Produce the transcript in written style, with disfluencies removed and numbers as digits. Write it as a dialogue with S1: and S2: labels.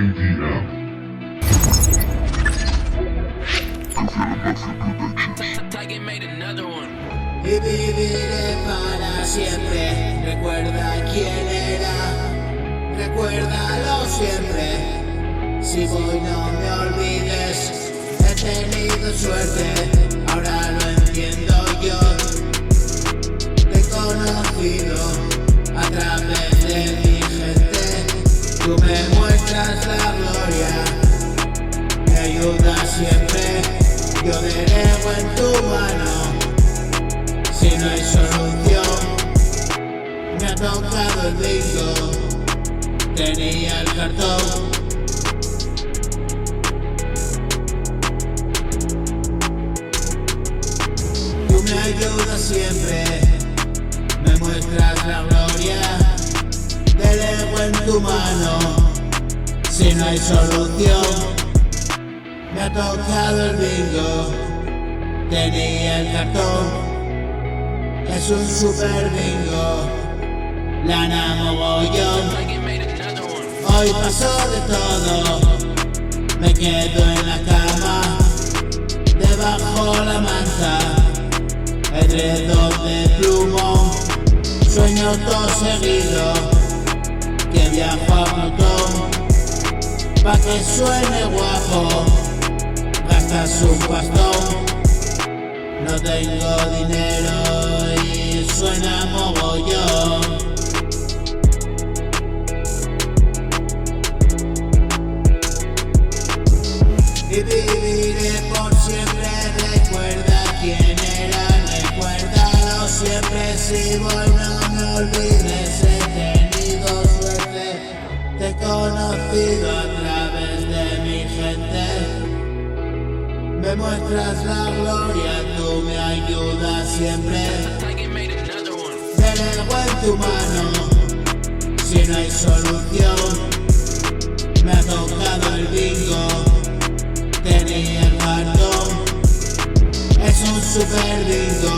S1: Argentina.
S2: Y viviré para siempre. Recuerda quién era, recuérdalo siempre. Si voy no me olvides, he tenido suerte, ahora lo entiendo yo. Te he conocido a través de mi gente. Tú me muestras la gloria, me ayudas siempre. Yo delego en tu mano. Si no hay solución, me ha tocado el bingo, tenía el cartón. Tú me ayudas siempre, me muestras la gloria, delego en tu mano. Si no hay solución, me ha tocado el bingo, tenía el cartón. Es un super bingo, lana mogollón. Hoy pasó de todo, me quedo en la cama, debajo la manta, edredón de plumón. Sueño todo seguido, que viajo a Plutón. Pa' que suene guapo, gastas un pastón. No tengo dinero y suena mogollón. Y viviré por siempre, recuerda quién era, recuérdalo siempre. Si voy no me olvides, he tenido suerte, te he conocido a través de mi gente. Me muestras la gloria, tú me ayudas siempre. Delego en tu mano, si no hay solución, me ha tocado el bingo, tenía el cartón. Es un super bingo,